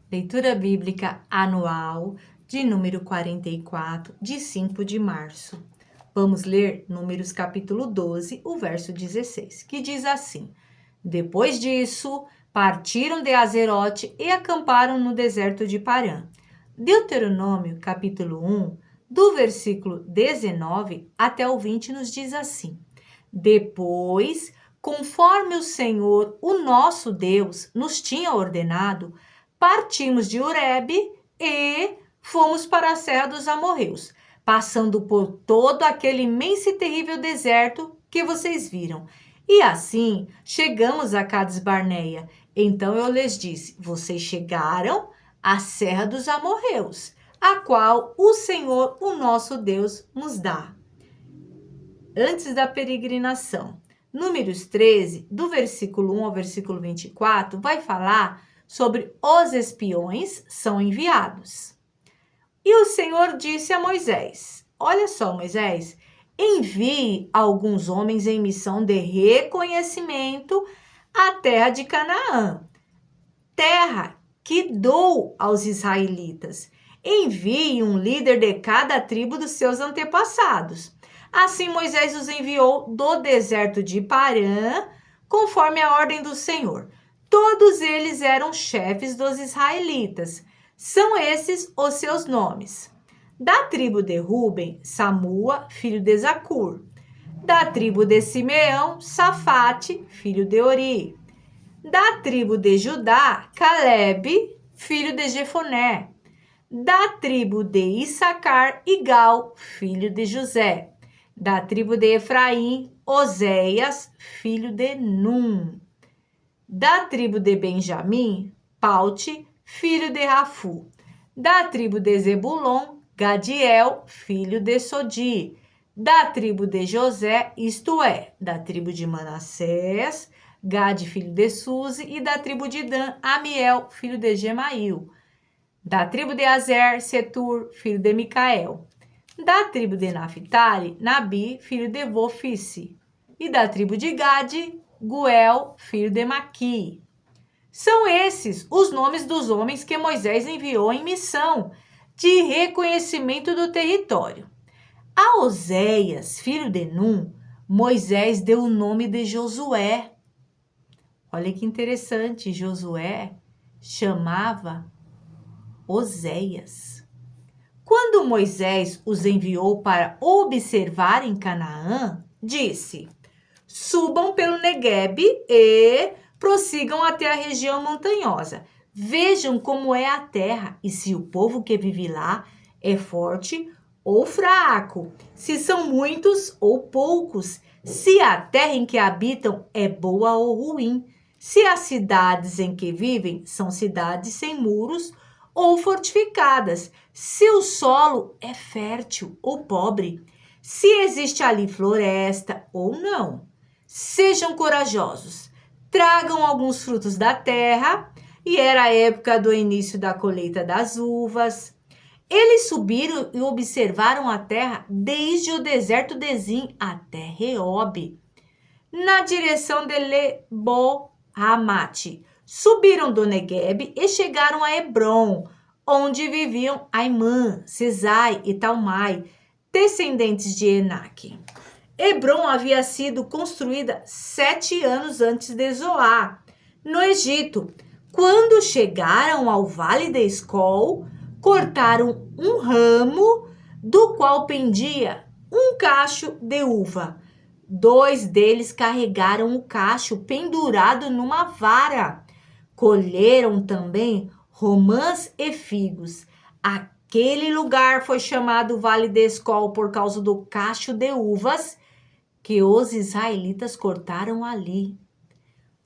Leitura Bíblica Anual de número 44, de 5 de março. Vamos ler Números capítulo 12, o verso 16, que diz assim: Depois disso, partiram de Azerote e acamparam no deserto de Parã. Deuteronômio capítulo 1, do versículo 19 até o 20, nos diz assim: Depois, conforme o Senhor, o nosso Deus, nos tinha ordenado, partimos de Horebe e fomos para a Serra dos Amorreus, passando por todo aquele imenso e terrível deserto que vocês viram. E assim chegamos a Cades Barneia. Então eu lhes disse: vocês chegaram à Serra dos Amorreus, a qual o Senhor, o nosso Deus, nos dá. Antes da peregrinação. Números 13, do versículo 1 ao versículo 24, vai falar sobre os espiões são enviados. E o Senhor disse a Moisés: olha só, Moisés, envie alguns homens em missão de reconhecimento à terra de Canaã, terra que dou aos israelitas. Envie um líder de cada tribo dos seus antepassados. Assim Moisés os enviou do deserto de Parã, conforme a ordem do Senhor. Todos eles eram chefes dos israelitas. São esses os seus nomes. Da tribo de Ruben, Samua, filho de Zacur. Da tribo de Simeão, Safate, filho de Ori. Da tribo de Judá, Calebe, filho de Jefoné. Da tribo de Issacar, Igal, filho de José. Da tribo de Efraim, Oséias, filho de Num. Da tribo de Benjamim, Paute, filho de Rafu. Da tribo de Zebulon, Gadiel, filho de Sodi. Da tribo de José, isto é, da tribo de Manassés, Gade, filho de Suzi, e da tribo de Dan, Amiel, filho de Gemail. Da tribo de Azer, Setur, filho de Micael. Da tribo de Naphtali, Nabi, filho de Vofice. E da tribo de Gade, Guel, filho de Maqui. São esses os nomes dos homens que Moisés enviou em missão de reconhecimento do território. A Oséias, filho de Num, Moisés deu o nome de Josué. Olha que interessante, Josué chamava Oséias. Quando Moisés os enviou para observar em Canaã, disse: subam pelo Neguebe e prossigam até a região montanhosa. Vejam como é a terra e se o povo que vive lá é forte ou fraco, se são muitos ou poucos, se a terra em que habitam é boa ou ruim, se as cidades em que vivem são cidades sem muros ou fortificadas, se o solo é fértil ou pobre, se existe ali floresta ou não. Sejam corajosos, tragam alguns frutos da terra, e era a época do início da colheita das uvas. Eles subiram e observaram a terra desde o deserto de Zin até Reob, na direção de Lebo-Hamate. Subiram do Neguebe e chegaram a Hebron, onde viviam Aimã, Sesai e Talmai, descendentes de Enaque. Hebron havia sido construída 7 anos antes de Zoar, no Egito. Quando chegaram ao Vale de Escol, cortaram um ramo do qual pendia um cacho de uva. 2 deles carregaram o cacho pendurado numa vara. Colheram também romãs e figos. Aquele lugar foi chamado Vale de Escol por causa do cacho de uvas que os israelitas cortaram ali.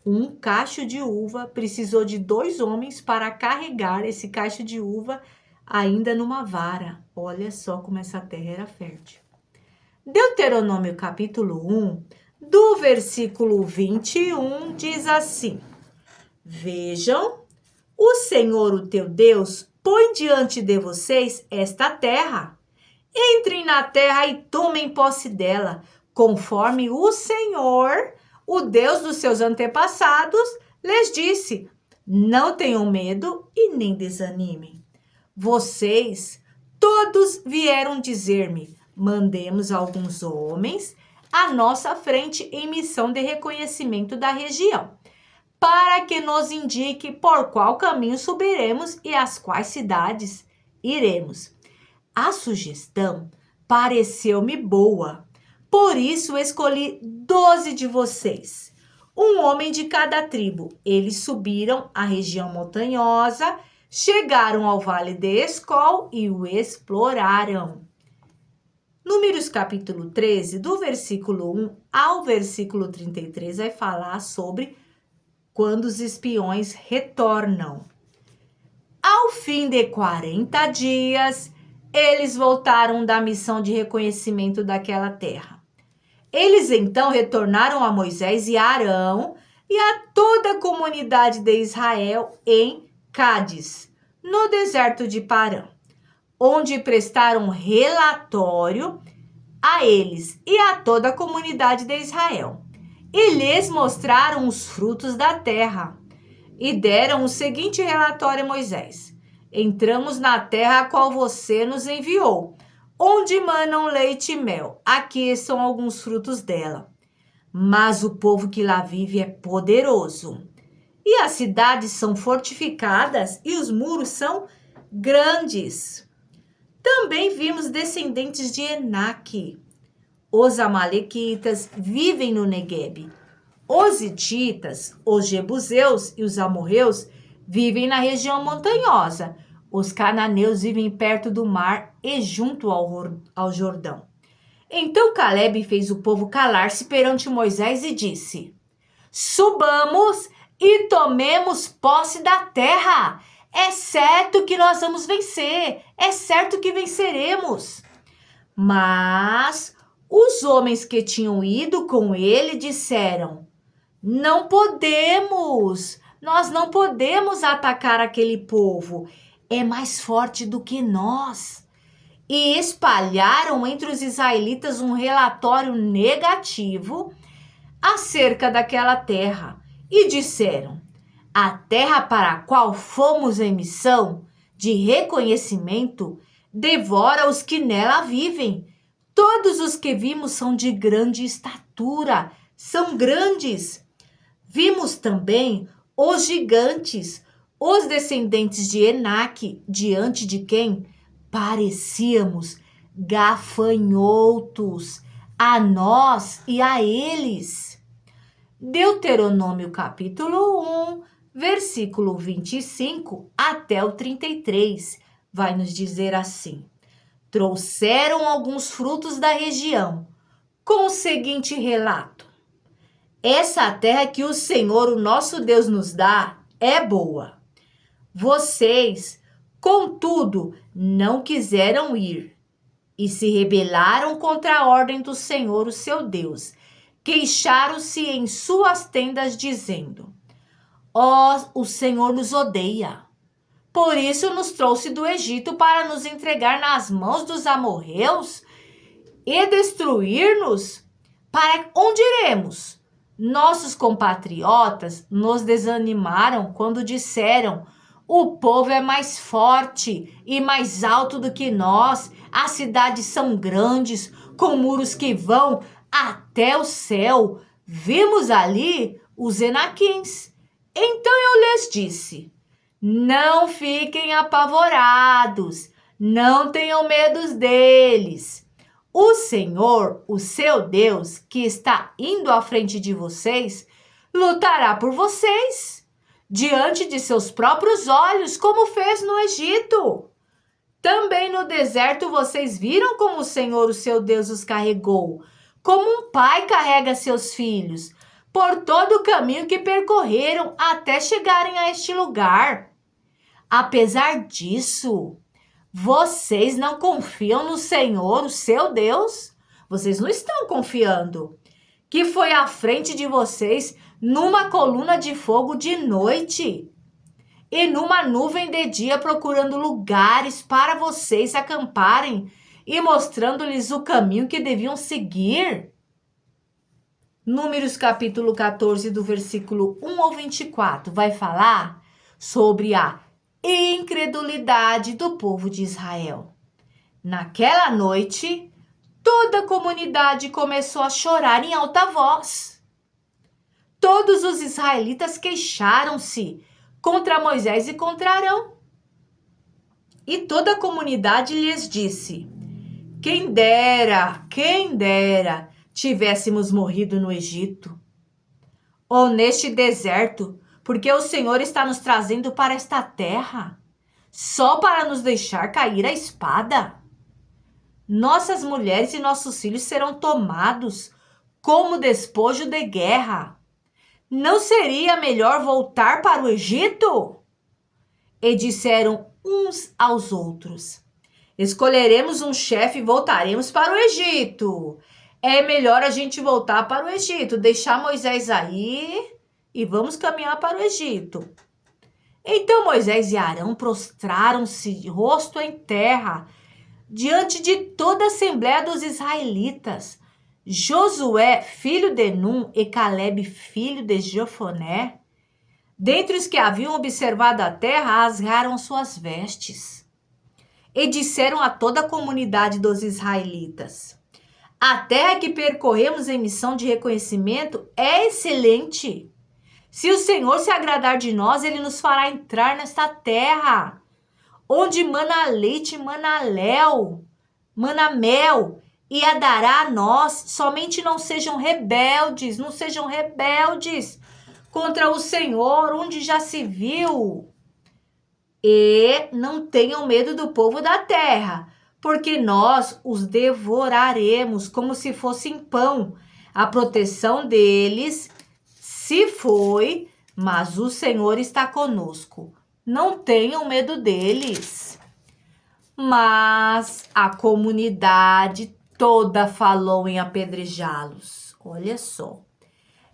Um cacho de uva precisou de 2 homens para carregar esse cacho de uva ainda numa vara. Olha só como essa terra era fértil. Deuteronômio capítulo 1, do versículo 21, diz assim: Vejam, o Senhor, o teu Deus, põe diante de vocês esta terra. Entrem na terra e tomem posse dela, conforme o Senhor, o Deus dos seus antepassados, lhes disse. Não tenham medo e nem desanimem. Vocês todos vieram dizer-me: mandemos alguns homens à nossa frente em missão de reconhecimento da região, para que nos indique por qual caminho subiremos e às quais cidades iremos. A sugestão pareceu-me boa, por isso escolhi 12 de vocês, um homem de cada tribo. Eles subiram a região montanhosa, chegaram ao vale de Escol e o exploraram. Números capítulo 13, do versículo 1 ao versículo 33, vai falar sobre quando os espiões retornam. Ao fim de 40 dias, eles voltaram da missão de reconhecimento daquela terra. Eles então retornaram a Moisés e a Arão e a toda a comunidade de Israel em Cádiz, no deserto de Parã, onde prestaram relatório a eles e a toda a comunidade de Israel. E lhes mostraram os frutos da terra. E deram o seguinte relatório a Moisés: entramos na terra a qual você nos enviou, onde manam leite e mel. Aqui estão alguns frutos dela. Mas o povo que lá vive é poderoso. E as cidades são fortificadas e os muros são grandes. Também vimos descendentes de Enaque. Os amalequitas vivem no Neguebe. Os hititas, os jebuseus e os amorreus vivem na região montanhosa. Os cananeus vivem perto do mar e junto ao Jordão. Então Calebe fez o povo calar-se perante Moisés e disse: subamos e tomemos posse da terra. É certo que nós vamos vencer. É certo que venceremos. Mas os homens que tinham ido com ele disseram: não podemos, nós não podemos atacar aquele povo, é mais forte do que nós. E espalharam entre os israelitas um relatório negativo acerca daquela terra e disseram: a terra para a qual fomos em missão de reconhecimento devora os que nela vivem. Todos os que vimos são de grande estatura, são grandes. Vimos também os gigantes, os descendentes de Enaque, diante de quem parecíamos gafanhotos, a nós e a eles. Deuteronômio capítulo 1, versículo 25 até o 33, vai nos dizer assim: trouxeram alguns frutos da região, com o seguinte relato: essa terra que o Senhor, o nosso Deus, nos dá é boa. Vocês, contudo, não quiseram ir e se rebelaram contra a ordem do Senhor, o seu Deus. Queixaram-se em suas tendas, dizendo: o Senhor nos odeia. Por isso nos trouxe do Egito para nos entregar nas mãos dos amorreus e destruir-nos. Para onde iremos? Nossos compatriotas nos desanimaram quando disseram: o povo é mais forte e mais alto do que nós. As cidades são grandes, com muros que vão até o céu. Vimos ali os enaquins. Então eu lhes disse: não fiquem apavorados, não tenham medo deles. O Senhor, o seu Deus, que está indo à frente de vocês, lutará por vocês, diante de seus próprios olhos, como fez no Egito. Também no deserto vocês viram como o Senhor, o seu Deus, os carregou, como um pai carrega seus filhos, por todo o caminho que percorreram até chegarem a este lugar. Apesar disso, vocês não confiam no Senhor, o seu Deus? Vocês não estão confiando. Que foi à frente de vocês numa coluna de fogo de noite e numa nuvem de dia, procurando lugares para vocês acamparem e mostrando-lhes o caminho que deviam seguir. Números capítulo 14, do versículo 1 ao 24, vai falar sobre a incredulidade do povo de Israel. Naquela noite, toda a comunidade começou a chorar em alta voz. Todos os israelitas queixaram-se contra Moisés e contra Arão. E toda a comunidade lhes disse: quem dera, tivéssemos morrido no Egito, ou neste deserto, porque o Senhor está nos trazendo para esta terra, só para nos deixar cair a espada. Nossas mulheres e nossos filhos serão tomados como despojo de guerra. Não seria melhor voltar para o Egito? E disseram uns aos outros: escolheremos um chefe e voltaremos para o Egito. É melhor a gente voltar para o Egito, deixar Moisés aí e vamos caminhar para o Egito. Então Moisés e Arão prostraram-se, rosto em terra, diante de toda a assembleia dos israelitas. Josué, filho de Num, e Calebe, filho de Jefoné, dentre os que haviam observado a terra, rasgaram suas vestes e disseram a toda a comunidade dos israelitas: a terra que percorremos em missão de reconhecimento é excelente. Se o Senhor se agradar de nós, ele nos fará entrar nesta terra, onde mana leite e mana mel, e a dará a nós. Somente não sejam rebeldes contra o Senhor, onde já se viu. E não tenham medo do povo da terra, porque nós os devoraremos como se fossem pão. A proteção deles se foi, mas o Senhor está conosco. Não tenham medo deles. Mas a comunidade toda falou em apedrejá-los. Olha só.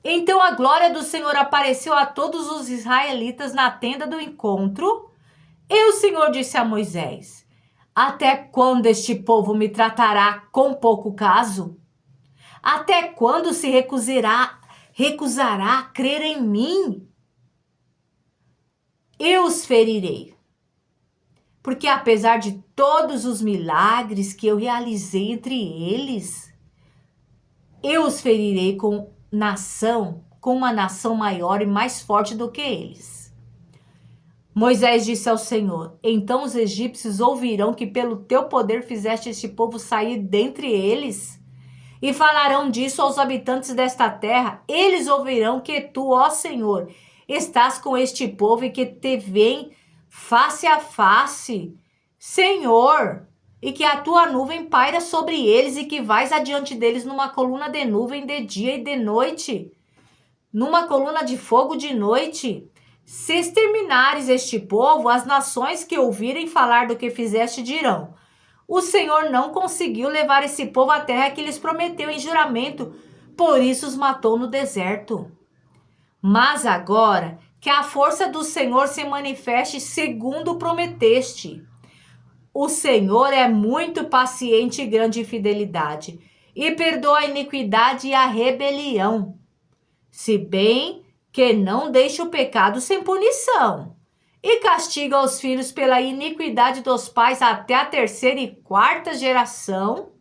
Então a glória do Senhor apareceu a todos os israelitas na tenda do encontro. E o Senhor disse a Moisés: até quando este povo me tratará com pouco caso? Até quando se recusará a crer em mim? Eu os ferirei. Porque apesar de todos os milagres que eu realizei entre eles, eu os ferirei com uma nação maior e mais forte do que eles. Moisés disse ao Senhor: então os egípcios ouvirão que pelo teu poder fizeste este povo sair dentre eles, e falarão disso aos habitantes desta terra. Eles ouvirão que tu, ó Senhor, estás com este povo e que te veem face a face, Senhor, e que a tua nuvem paira sobre eles e que vais adiante deles numa coluna de nuvem de dia e de noite, numa coluna de fogo de noite. Se exterminares este povo, as nações que ouvirem falar do que fizeste dirão: o Senhor não conseguiu levar esse povo à terra que lhes prometeu em juramento, por isso os matou no deserto. Mas agora que a força do Senhor se manifeste segundo prometeste. O Senhor é muito paciente e grande em fidelidade, e perdoa a iniquidade e a rebelião, se bem que não deixa o pecado sem punição, e castiga os filhos pela iniquidade dos pais até a 3ª e 4ª geração.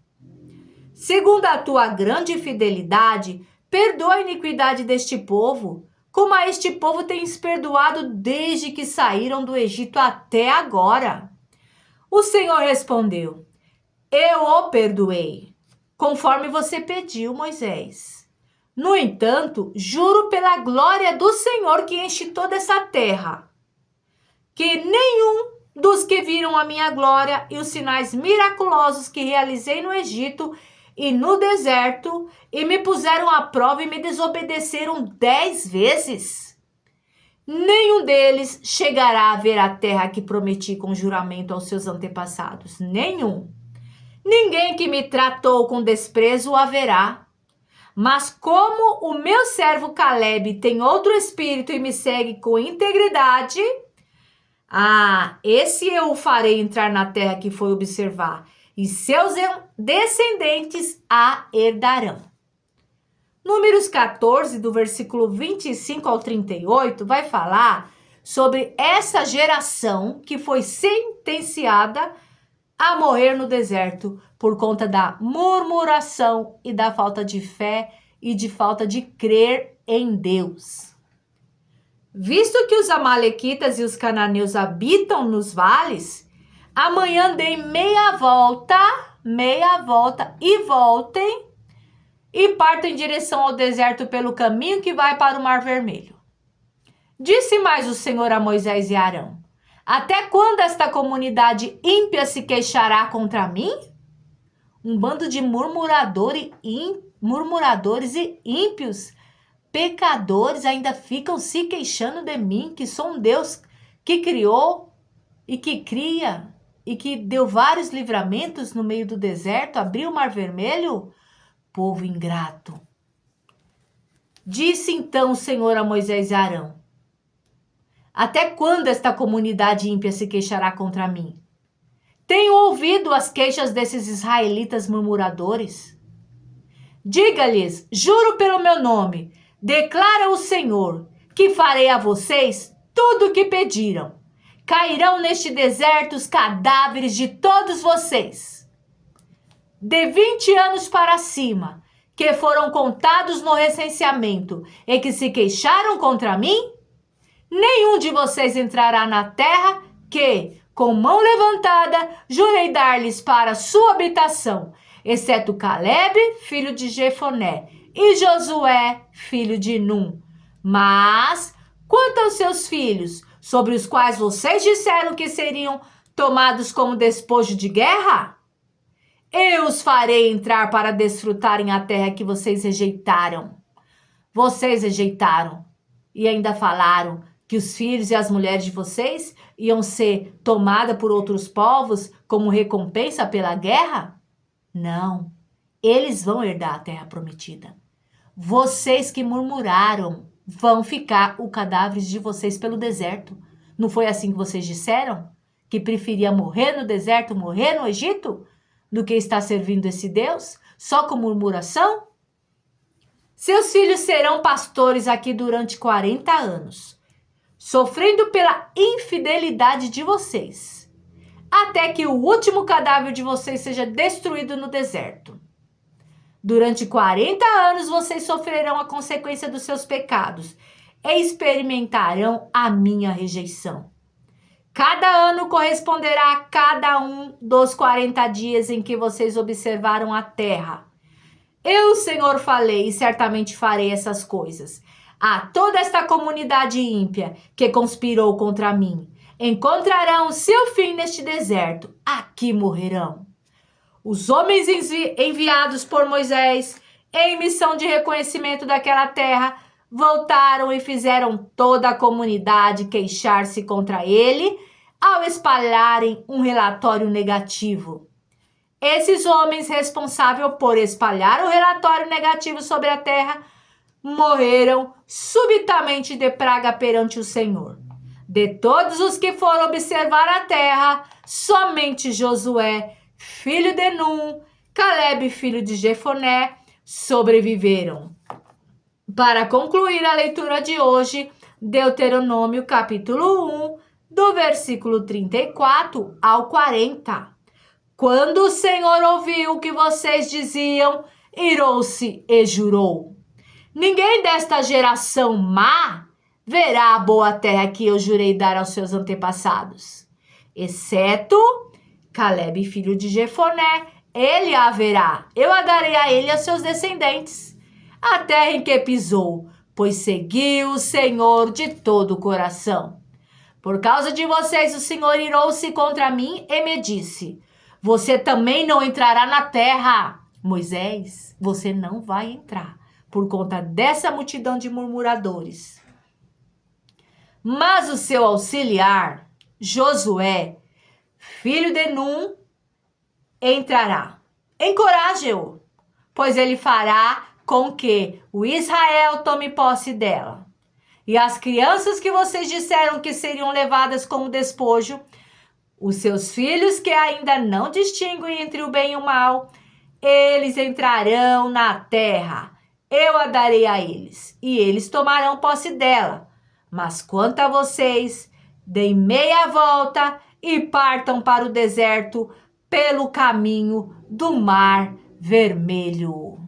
Segundo a tua grande fidelidade, perdoa a iniquidade deste povo, como a este povo tens perdoado desde que saíram do Egito até agora. O Senhor respondeu: eu o perdoei, conforme você pediu, Moisés. No entanto, juro pela glória do Senhor que enche toda essa terra, que nenhum dos que viram a minha glória e os sinais miraculosos que realizei no Egito e no deserto, e me puseram à prova e me desobedeceram 10 vezes, nenhum deles chegará a ver a terra que prometi com juramento aos seus antepassados. Nenhum. Ninguém que me tratou com desprezo o haverá. Mas como o meu servo Calebe tem outro espírito e me segue com integridade, esse eu o farei entrar na terra que foi observar, e seus descendentes a herdarão. Números 14, do versículo 25 ao 38, vai falar sobre essa geração que foi sentenciada a morrer no deserto por conta da murmuração e da falta de fé e de falta de crer em Deus. Visto que os amalequitas e os cananeus habitam nos vales, amanhã deem meia volta e voltem e partam em direção ao deserto pelo caminho que vai para o Mar Vermelho. Disse mais o Senhor a Moisés e Arão: até quando esta comunidade ímpia se queixará contra mim? Um bando de murmuradores e ímpios, pecadores, ainda ficam se queixando de mim, que sou um Deus que criou e que cria e que deu vários livramentos no meio do deserto, abriu o Mar Vermelho? Povo ingrato. Disse então o Senhor a Moisés e Arão: até quando esta comunidade ímpia se queixará contra mim? Tenho ouvido as queixas desses israelitas murmuradores. Diga-lhes, juro pelo meu nome, declara o Senhor, que farei a vocês tudo o que pediram. Cairão neste deserto os cadáveres de todos vocês. De 20 anos para cima, que foram contados no recenseamento e que se queixaram contra mim, nenhum de vocês entrará na terra que, com mão levantada, jurei dar-lhes para sua habitação, exceto Caleb, filho de Jefoné, e Josué, filho de Num. Mas, quanto aos seus filhos, sobre os quais vocês disseram que seriam tomados como despojo de guerra, eu os farei entrar para desfrutarem a terra que vocês rejeitaram. Vocês rejeitaram e ainda falaram que os filhos e as mulheres de vocês iam ser tomados por outros povos como recompensa pela guerra? Não, eles vão herdar a terra prometida. Vocês que murmuraram vão ficar os cadáveres de vocês pelo deserto. Não foi assim que vocês disseram? Que preferia morrer no deserto, morrer no Egito, do que estar servindo esse Deus, só com murmuração? Seus filhos serão pastores aqui durante 40 anos, sofrendo pela infidelidade de vocês, até que o último cadáver de vocês seja destruído no deserto. Durante 40 anos vocês sofrerão a consequência dos seus pecados e experimentarão a minha rejeição. Cada ano corresponderá a cada um dos 40 dias em que vocês observaram a terra. Eu, Senhor, falei e certamente farei essas coisas. A toda esta comunidade ímpia que conspirou contra mim, encontrarão seu fim neste deserto. Aqui morrerão. Os homens enviados por Moisés em missão de reconhecimento daquela terra voltaram e fizeram toda a comunidade queixar-se contra ele ao espalharem um relatório negativo. Esses homens responsáveis por espalhar o relatório negativo sobre a terra morreram subitamente de praga perante o Senhor. De todos os que foram observar a terra, somente Josué, filho de Num, Caleb, filho de Jefoné, sobreviveram. Para concluir a leitura de hoje, Deuteronômio capítulo 1, do versículo 34 ao 40. Quando o Senhor ouviu o que vocês diziam, irou-se e jurou: ninguém desta geração má verá a boa terra que eu jurei dar aos seus antepassados, exceto Caleb, filho de Jefoné, ele a verá. Eu a darei a ele e a seus descendentes, a terra em que pisou, pois seguiu o Senhor de todo o coração. Por causa de vocês, o Senhor irou-se contra mim e me disse: você também não entrará na terra. Moisés, você não vai entrar por conta dessa multidão de murmuradores. Mas o seu auxiliar, Josué, filho de Num, entrará. Encoraje-o, pois ele fará com que o Israel tome posse dela. E as crianças que vocês disseram que seriam levadas como despojo, os seus filhos que ainda não distinguem entre o bem e o mal, eles entrarão na terra. Eu a darei a eles, e eles tomarão posse dela. Mas quanto a vocês, deem meia volta e partam para o deserto pelo caminho do Mar Vermelho.